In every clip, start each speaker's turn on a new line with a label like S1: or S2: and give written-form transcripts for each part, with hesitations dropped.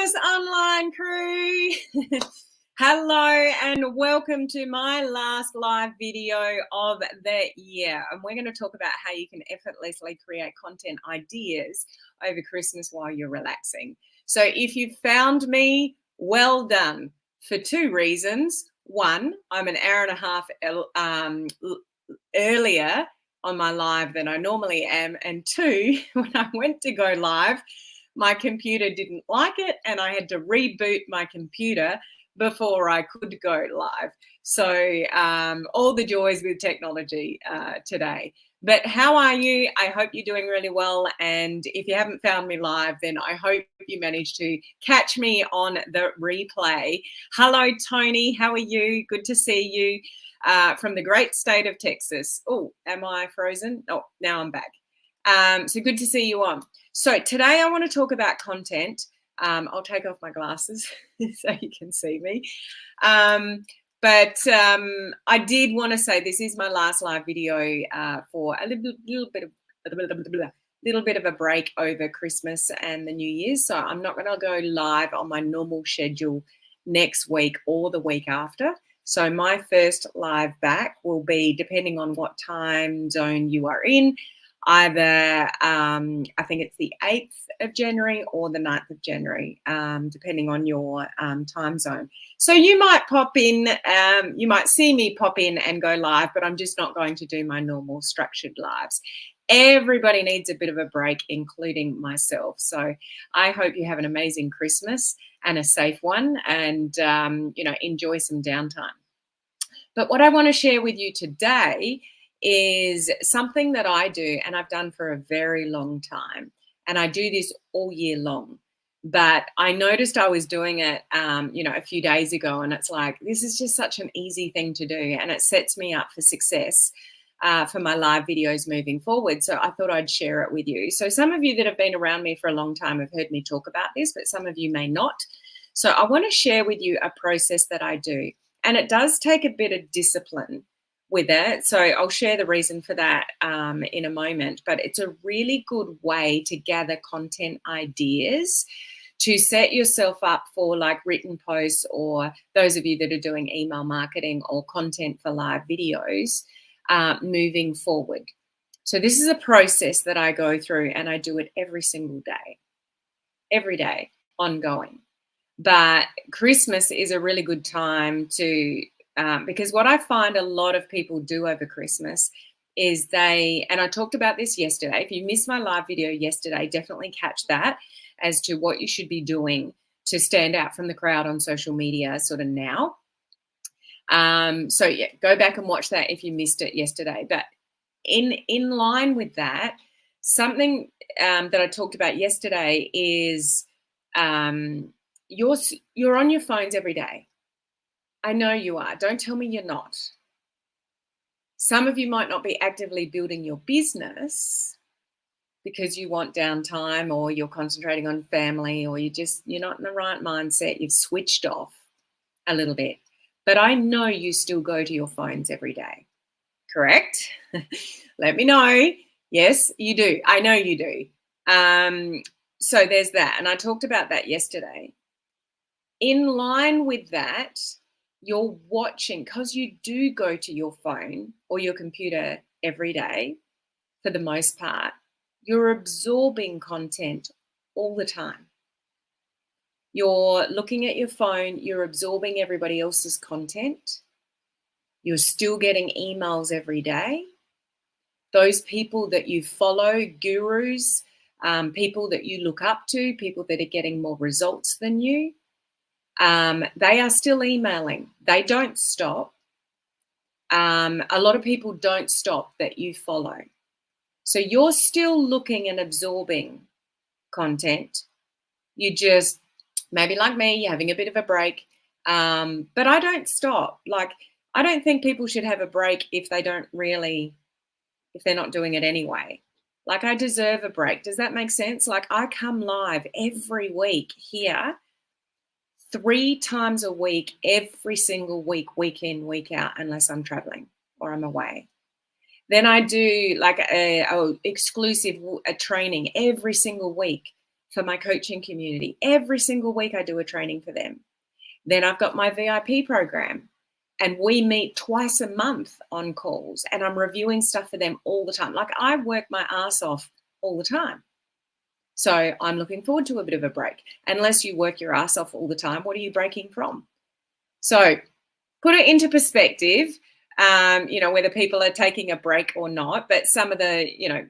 S1: Christmas online crew. Hello and welcome to my last live video of the year. And we're going to talk about how you can effortlessly create content ideas over Christmas while you're relaxing. So if you found me, well done, for two reasons. One, I'm an hour and a half earlier on my live than I normally am. And two, when I went to go live, my computer didn't like it and I had to reboot my computer before I could go live. So all the joys with technology today. But how are you? I hope you're doing really well. And if you haven't found me live, then I hope you managed to catch me on the replay. Hello, Tony. How are you? Good to see you from the great state of Texas. Oh, am I frozen? Oh, now I'm back. So good to see you on. So today I want to talk about content. I'll take off my glasses so you can see me. But I did want to say this is my last live video for a little bit of a break over Christmas and the New Year's. So I'm not going to go live on my normal schedule next week or the week after. So my first live back will be, depending on what time zone you are in, either I think it's the 8th of January or the 9th of January, depending on your time zone. So you might pop in, you might see me pop in and go live, but I'm just not going to do my normal structured lives. Everybody needs a bit of a break, including myself. So I hope you have an amazing Christmas and a safe one, and enjoy some downtime. But what I want to share with you today is something that I do, and I've done for a very long time, and I do this all year long. But I noticed I was doing it, a few days ago, and it's like, this is just such an easy thing to do, and it sets me up for success for my live videos moving forward. So I thought I'd share it with you. So some of you that have been around me for a long time have heard me talk about this, but some of you may not. So I want to share with you a process that I do, and it does take a bit of discipline with it. So I'll share the reason for that in a moment, but it's a really good way to gather content ideas to set yourself up for like written posts, or those of you that are doing email marketing or content for live videos moving forward. So this is a process that I go through, and I do it every single day, ongoing. But Christmas is a really good time to because what I find a lot of people do over Christmas is and I talked about this yesterday. If you missed my live video yesterday, definitely catch that as to what you should be doing to stand out from the crowd on social media sort of now. So yeah, go back and watch that if you missed it yesterday. But in line with that, something that I talked about yesterday is you're on your phones every day. I know you are. Don't tell me you're not. Some of you might not be actively building your business because you want downtime, or you're concentrating on family, or you're not in the right mindset. You've switched off a little bit. But I know you still go to your phones every day. Correct? Let me know. Yes, you do. I know you do. So there's that. And I talked about that yesterday. In line with that, you're watching, because you do go to your phone or your computer every day for the most part, you're absorbing content all the time. You're looking at your phone, you're absorbing everybody else's content. You're still getting emails every day. Those people that you follow, gurus, people that you look up to, people that are getting more results than you, they are still emailing. They don't stop. A lot of people don't stop that you follow. So you're still looking and absorbing content. You just, maybe like me, you're having a bit of a break. But I don't stop. Like, I don't think people should have a break if they're not doing it anyway. Like, I deserve a break. Does that make sense? Like, I come live every week here, 3 times a week, every single week, week in, week out, unless I'm traveling or I'm away. Then I do like a exclusive training every single week for my coaching community. Every single week I do a training for them. Then I've got my VIP program, and we meet twice a month on calls, and I'm reviewing stuff for them all the time. Like, I work my ass off all the time. So I'm looking forward to a bit of a break. Unless you work your ass off all the time, what are you breaking from? So put it into perspective, whether people are taking a break or not. But some of the,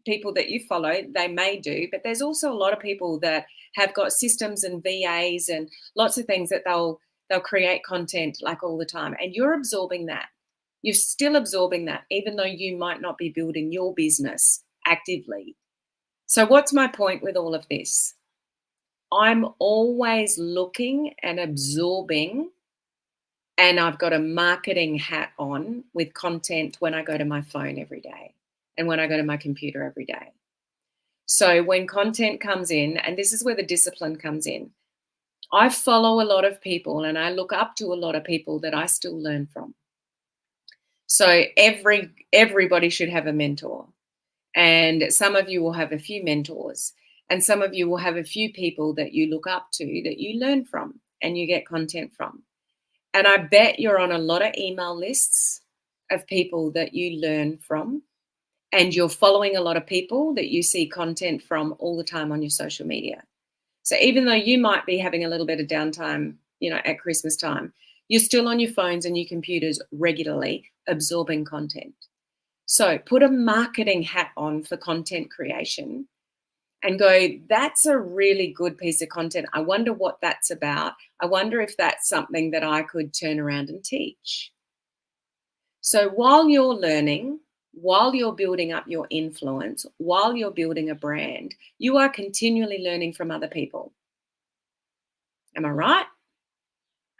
S1: people that you follow, they may do. But there's also a lot of people that have got systems and VAs and lots of things that they'll create content like all the time. And you're absorbing that. You're still absorbing that, even though you might not be building your business actively. So what's my point with all of this? I'm always looking and absorbing, and I've got a marketing hat on with content when I go to my phone every day and when I go to my computer every day. So when content comes in, and this is where the discipline comes in, I follow a lot of people and I look up to a lot of people that I still learn from. So everybody should have a mentor. And some of you will have a few mentors, and some of you will have a few people that you look up to, that you learn from and you get content from. And I bet you're on a lot of email lists of people that you learn from, and you're following a lot of people that you see content from all the time on your social media. So even though you might be having a little bit of downtime, at Christmas time, you're still on your phones and your computers regularly absorbing content. So put a marketing hat on for content creation and go, that's a really good piece of content. I wonder what that's about. I wonder if that's something that I could turn around and teach. So while you're learning, while you're building up your influence, while you're building a brand, you are continually learning from other people. Am I right?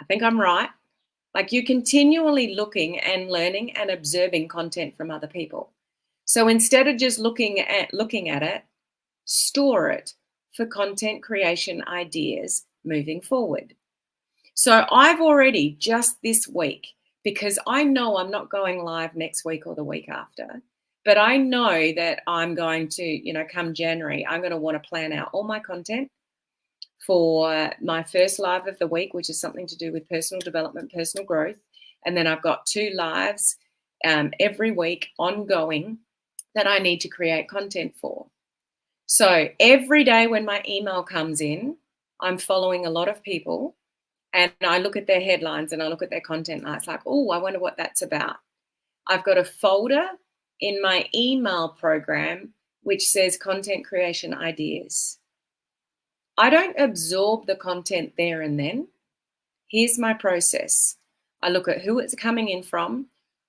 S1: I think I'm right. Like, you're continually looking and learning and observing content from other people. So instead of just looking at it, store it for content creation ideas moving forward. So I've already, just this week, because I know I'm not going live next week or the week after, but I know that I'm going to, come January, I'm going to want to plan out all my content for my first live of the week, which is something to do with personal development, personal growth. And then I've got 2 lives every week ongoing that I need to create content for. So every day when my email comes in, I'm following a lot of people, and I look at their headlines and I look at their content, and it's like, oh, I wonder what that's about. I've got a folder in my email program which says content creation ideas. I don't absorb the content there and then. Here's my process. I look at who it's coming in from,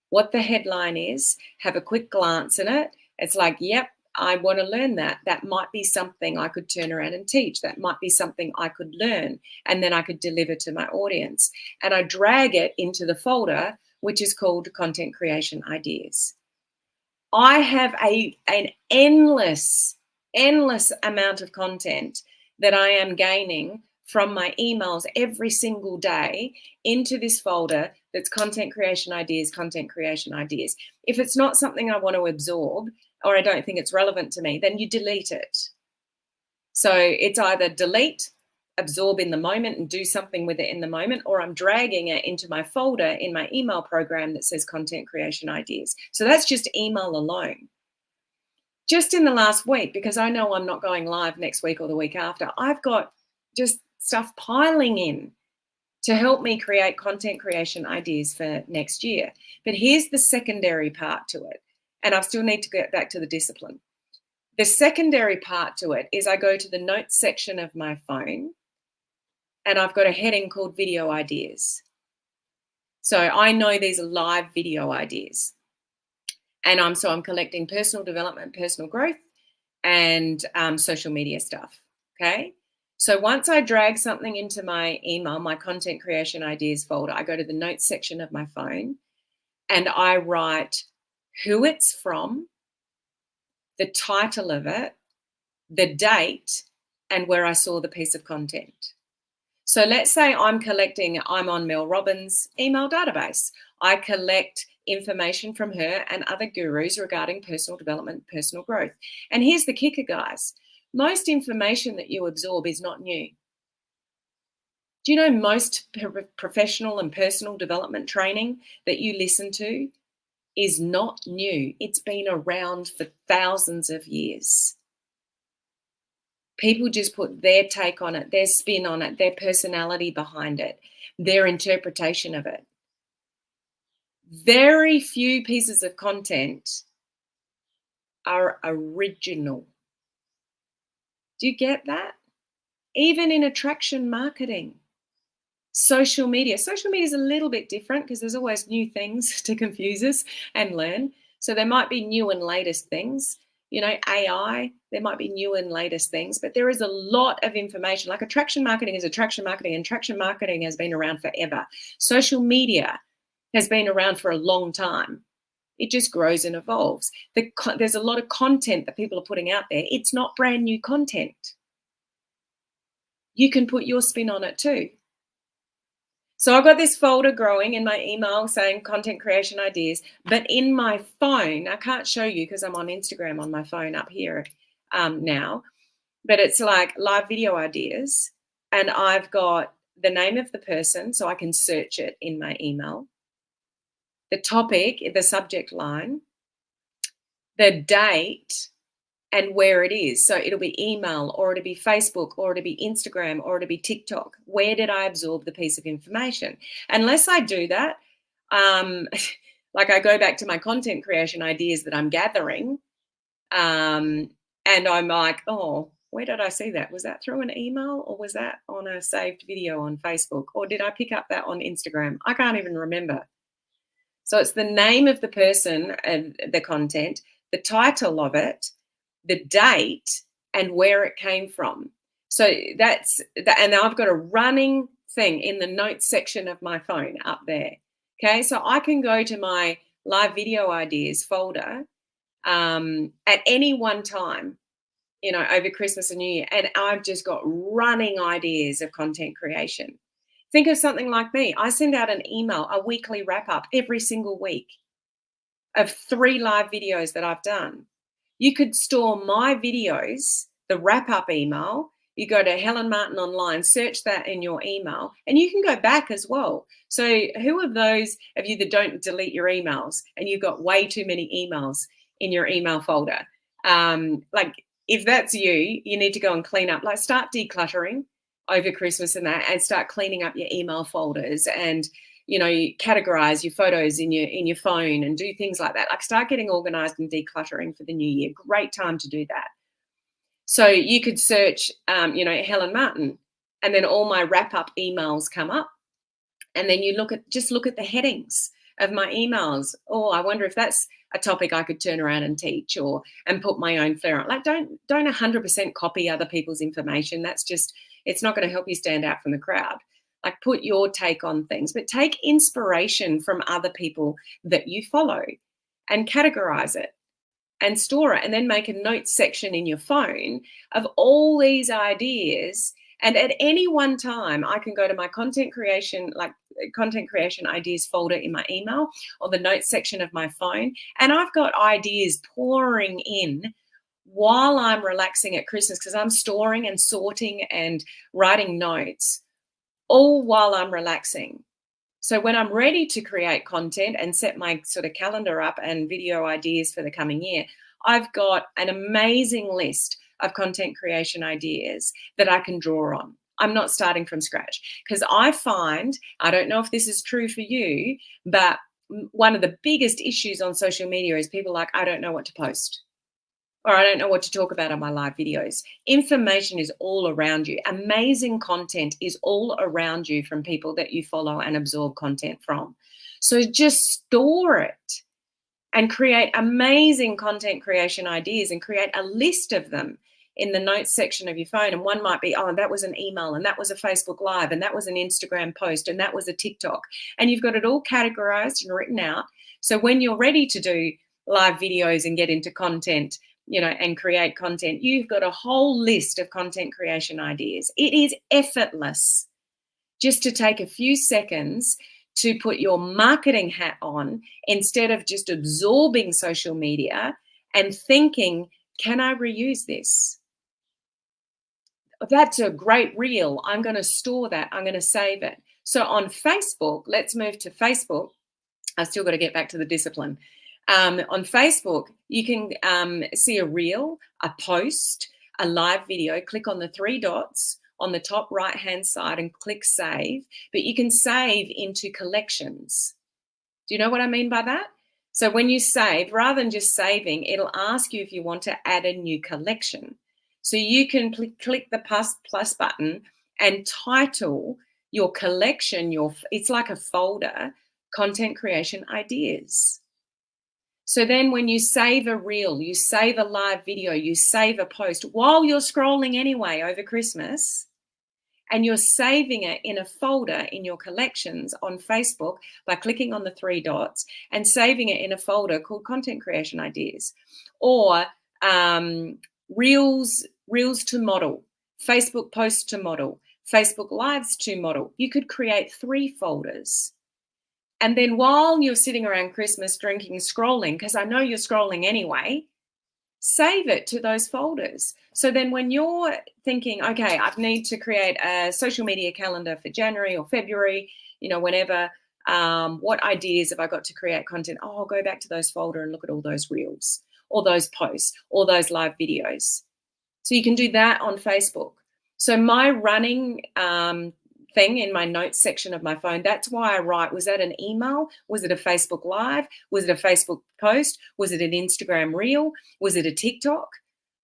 S1: what the headline is, have a quick glance at it. It's like, yep, I want to learn that. That might be something I could turn around and teach. That might be something I could learn, and then I could deliver to my audience. And I drag it into the folder, which is called Content Creation Ideas. I have an endless amount of content that I am gaining from my emails every single day into this folder that's content creation ideas, content creation ideas. If it's not something I want to absorb, or I don't think it's relevant to me, then you delete it. So it's either delete, absorb in the moment and do something with it in the moment, or I'm dragging it into my folder in my email program that says content creation ideas. So that's just email alone. Just in the last week, because I know I'm not going live next week or the week after, I've got just stuff piling in to help me create content creation ideas for next year. But here's the secondary part to it, and I still need to get back to the discipline. The secondary part to it is I go to the notes section of my phone, and I've got a heading called video ideas. So I know these are live video ideas. And I'm collecting personal development, personal growth, and social media stuff, okay? So once I drag something into my email, my content creation ideas folder, I go to the notes section of my phone and I write who it's from, the title of it, the date, and where I saw the piece of content. So let's say I'm on Mel Robbins' email database. I collect information from her and other gurus regarding personal development, personal growth. And here's the kicker, guys. Most information that you absorb is not new. Do you know most professional and personal development training that you listen to is not new? It's been around for thousands of years. People just put their take on it, their spin on it, their personality behind it, their interpretation of it. Very few pieces of content are original. Do you get that? Even in attraction marketing, social media. Social media is a little bit different because there's always new things to confuse us and learn. So there might be new and latest things. AI, there might be new and latest things, but there is a lot of information. Like attraction marketing is attraction marketing, and attraction marketing has been around forever. Social media has been around for a long time. It just grows and evolves. There's a lot of content that people are putting out there. It's not brand new content. You can put your spin on it too. So I've got this folder growing in my email saying content creation ideas, but in my phone, I can't show you because I'm on Instagram on my phone up here now, but it's like live video ideas. And I've got the name of the person so I can search it in my email, the topic, the subject line, the date, and where it is. So it'll be email, or it'll be Facebook, or it'll be Instagram, or it'll be TikTok. Where did I absorb the piece of information? Unless I do that, like I go back to my content creation ideas that I'm gathering, and I'm like, oh, where did I see that? Was that through an email, or was that on a saved video on Facebook, or did I pick up that on Instagram? I can't even remember. So it's the name of the person and the content, the title of it, the date, and where it came from. So that's and I've got a running thing in the notes section of my phone up there. Okay, so I can go to my live video ideas folder at any one time, over Christmas and New Year, and I've just got running ideas of content creation. Think of something like me. I send out an email, a weekly wrap up every single week of 3 live videos that I've done. You could store my videos, the wrap-up email. You go to Helen Martin Online, search that in your email, and you can go back as well. So who are those of you that don't delete your emails and you've got way too many emails in your email folder? Like if that's you, you need to go and clean up, like start decluttering over Christmas and start cleaning up your email folders and you categorize your photos in your phone and do things like that. Like start getting organized and decluttering for the new year. Great time to do that. So you could search, Helen Martin, and then all my wrap up emails come up. And then you look at the headings of my emails. Oh, I wonder if that's a topic I could turn around and teach and put my own flair on. Like don't 100% copy other people's information. That's just, it's not going to help you stand out from the crowd. Like put your take on things, but take inspiration from other people that you follow and categorize it and store it, and then make a notes section in your phone of all these ideas. And at any one time, I can go to my content creation ideas folder in my email or the notes section of my phone. And I've got ideas pouring in while I'm relaxing at Christmas because I'm storing and sorting and writing notes all while I'm relaxing. So when I'm ready to create content and set my sort of calendar up and video ideas for the coming year, I've got an amazing list of content creation ideas that I can draw on. I'm not starting from scratch because I find, I don't know if this is true for you, but one of the biggest issues on social media is people like, I don't know what to post. Or I don't know what to talk about on my live videos. Information is all around you. Amazing content is all around you from people that you follow and absorb content from. So just store it and create amazing content creation ideas and create a list of them in the notes section of your phone. And one might be, oh, that was an email and that was a Facebook Live and that was an Instagram post and that was a TikTok. And you've got it all categorized and written out. So when you're ready to do live videos and get into content, and create content, you've got a whole list of content creation ideas. It is effortless just to take a few seconds to put your marketing hat on instead of just absorbing social media and thinking, can I reuse this? That's a great reel. I'm going to store that. I'm going to save it. So on Facebook, let's move to Facebook. I've still got to get back to the discipline. On Facebook, you can see a reel, a post, a live video. Click on the three dots on the top right-hand side and click save. But you can save into collections. Do you know what I mean by that? So when you save, rather than just saving, it'll ask you if you want to add a new collection. So you can click the plus button and title your collection, it's like a folder, content creation ideas. So then when you save a reel, you save a live video, you save a post while you're scrolling anyway over Christmas, and you're saving it in a folder in your collections on Facebook by clicking on the three dots and saving it in a folder called content creation ideas, or reels to model, Facebook posts to model, Facebook lives to model. You could create 3 folders. And then while you're sitting around Christmas drinking, scrolling, because I know you're scrolling anyway, save it to those folders. So then when you're thinking, okay, I need to create a social media calendar for January or February, whenever, what ideas have I got to create content? Oh, I'll go back to those folder and look at all those reels or those posts or those live videos. So you can do that on Facebook. So my running thing in my notes section of my phone, that's why I write, was that an email? Was it a Facebook Live? Was it a Facebook post? Was it an Instagram reel? Was it a TikTok?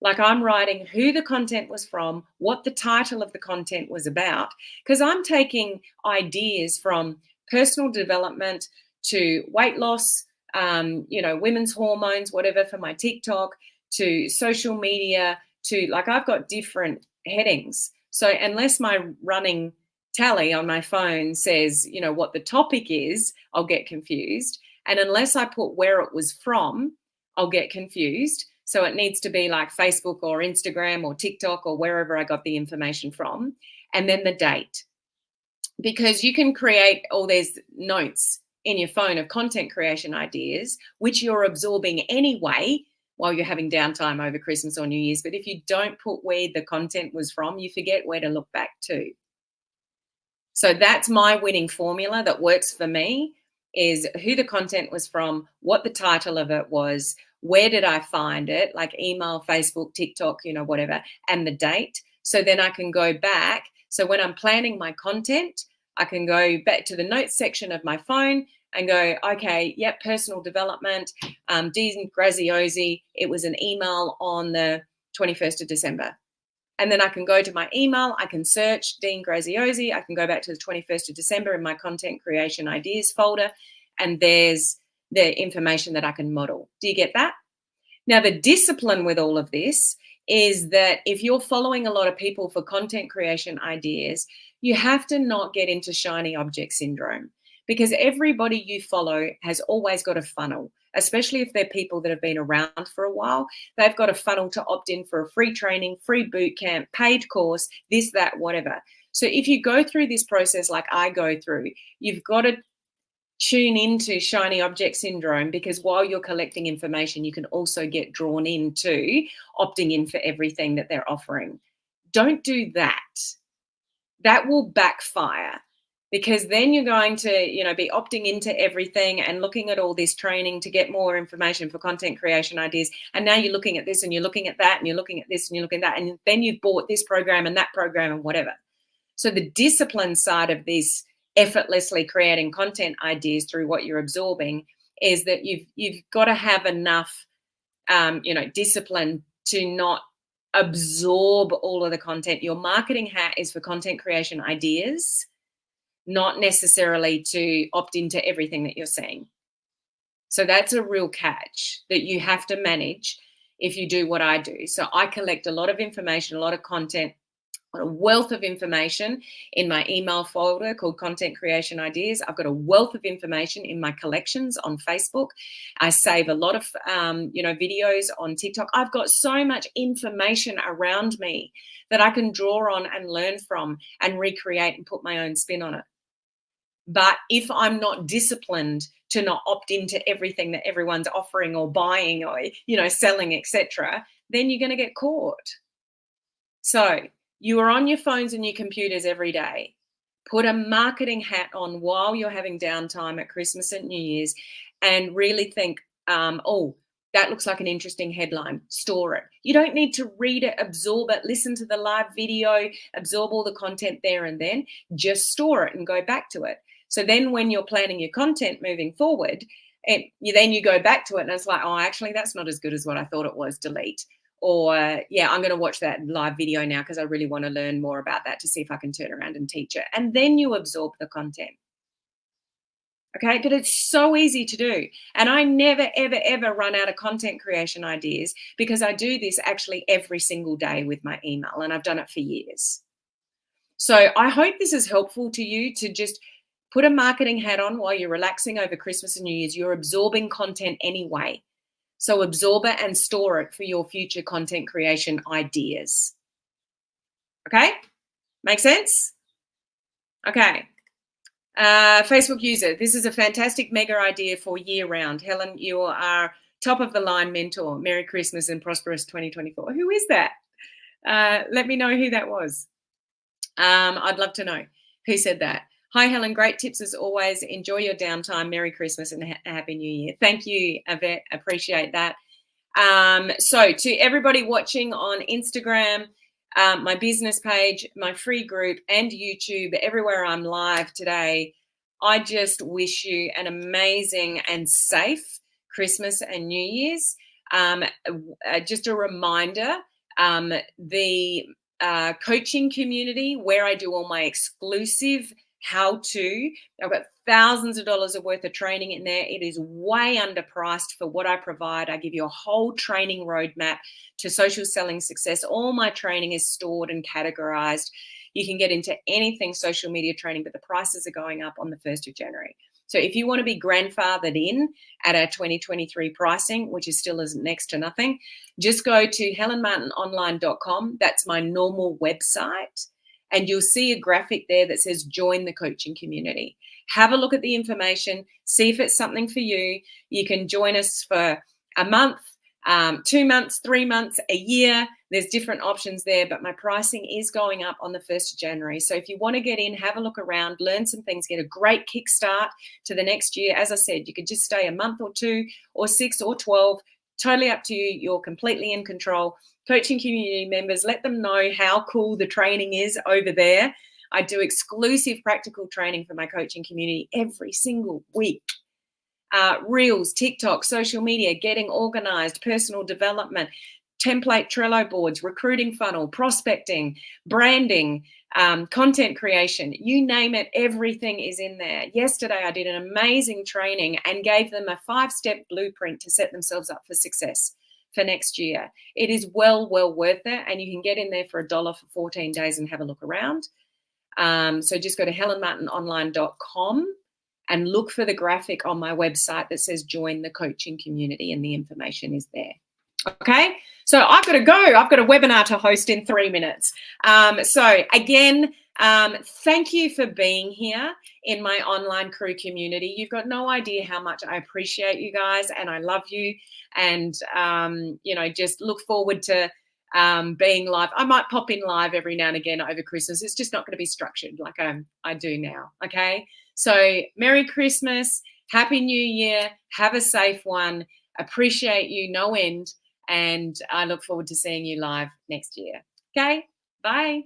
S1: Like, I'm writing who the content was from, what the title of the content was about, because I'm taking ideas from personal development to weight loss, women's hormones, whatever, for my TikTok, to social media, to, like, I've got different headings. So unless my running tally on my phone says, what the topic is, I'll get confused. And unless I put where it was from, I'll get confused. So it needs to be like Facebook or Instagram or TikTok or wherever I got the information from. And then the date. Because you can create all these notes in your phone of content creation ideas, which you're absorbing anyway while you're having downtime over Christmas or New Year's. But if you don't put where the content was from, you forget where to look back to. So that's my winning formula that works for me, is who the content was from, what the title of it was, where did I find it, like email, Facebook, TikTok, whatever, and the date. So then I can go back. So when I'm planning my content, I can go back to the notes section of my phone and go, okay, yep, personal development, Dean Graziosi, it was an email on the 21st of December. And then I can go to my email, I can search Dean Graziosi, I can go back to the 21st of December in my content creation ideas folder, and there's the information that I can model. Do you get that? Now, the discipline with all of this is that if you're following a lot of people for content creation ideas, you have to not get into shiny object syndrome, because everybody you follow has always got a funnel, especially if they're people that have been around for a while. They've got a funnel to opt in for a free training, free boot camp, paid course, this, that, whatever. So if you go through this process like I go through, you've got to tune into shiny object syndrome, because while you're collecting information, you can also get drawn into opting in for everything that they're offering. Don't do that. That will backfire, because then you're going to, be opting into everything and looking at all this training to get more information for content creation ideas. And now you're looking at this and you're looking at that and you're looking at this and you're looking at that. And then you've bought this program and that program and whatever. So the discipline side of this effortlessly creating content ideas through what you're absorbing is that you've got to have enough, discipline to not absorb all of the content. Your marketing hat is for content creation ideas, not necessarily to opt into everything that you're seeing. So that's a real catch that you have to manage if you do what I do. So I collect a lot of information, a lot of content, a wealth of information in my email folder called Content Creation Ideas. I've got a wealth of information in my collections on Facebook. I save a lot of, videos on TikTok. I've got so much information around me that I can draw on and learn from and recreate and put my own spin on it. But if I'm not disciplined to not opt into everything that everyone's offering or buying or, selling, etc., then you're going to get caught. So You are on your phones and your computers every day. Put a marketing hat on while you're having downtime at Christmas and New Year's and really think, oh, that looks like an interesting headline. Store it. You don't need to read it, absorb it, listen to the live video, absorb all the content there and then. Just store it and go back to it. So then when you're planning your content moving forward, then you go back to it and it's like, oh, actually, that's not as good as what I thought it was. Delete. Or, yeah, I'm going to watch that live video now because I really want to learn more about that to see if I can turn around and teach it. And then you absorb the content. Okay, but it's so easy to do. And I never, ever, ever run out of content creation ideas because I do this actually every single day with my email, and I've done it for years. So I hope this is helpful to you to just put a marketing hat on while you're relaxing over Christmas and New Year's. You're absorbing content anyway. So absorb it and store it for your future content creation ideas. Okay? Make sense? Okay. Facebook user, this is a fantastic mega idea for year round. Helen, you are top of the line mentor. Merry Christmas and prosperous 2024. Who is that? Let me know who that was. I'd love to know who said that. Hi, Helen. Great tips as always. Enjoy your downtime. Merry Christmas and Happy New Year. Thank you, Yvette. Appreciate that. So to everybody watching on Instagram, my business page, my free group, and YouTube, everywhere I'm live today, I just wish you an amazing and safe Christmas and New Year's. Just a reminder, the coaching community where I do all my exclusive how-to, I've got thousands of dollars worth of training in there. It is way underpriced for what I provide. I give you a whole training roadmap to social selling success. All my training is stored and categorized. You can get into anything social media training, but the prices are going up on the 1st of January. So if you want to be grandfathered in at our 2023 pricing, which is still next to nothing, just go to helenmartinonline.com. That's my normal website. And you'll see a graphic there that says join the coaching community. Have a look at the information, see if it's something for you. You can join us for a month, 2 months, 3 months, a year. There's different options there, but my pricing is going up on the 1st of January. So if you want to get in, have a look around, learn some things, get a great kickstart to the next year. As I said, you could just stay a month or 2 or 6 or 12, totally up to you. You're completely in control. Coaching community members, let them know how cool the training is over there. I do exclusive practical training for my coaching community every single week. Reels, TikTok, social media, getting organized, personal development, template Trello boards, recruiting funnel, prospecting, branding, content creation, you name it, everything is in there. Yesterday, I did an amazing training and gave them a 5-step blueprint to set themselves up for success for next year. It is well worth it, and you can get in there for $1 for 14 days and have a look around. So just go to helenmartinonline.com and look for the graphic on my website that says join the coaching community, and the information is there. Okay, so I've got to go. I've got a webinar to host in 3 minutes. So again, thank you for being here in my online crew community. You've got no idea how much I appreciate you guys, and I love you. And, just look forward to being live. I might pop in live every now and again over Christmas. It's just not going to be structured like I do now. Okay, so Merry Christmas, Happy New Year, have a safe one. Appreciate you no end. And I look forward to seeing you live next year. Okay, bye.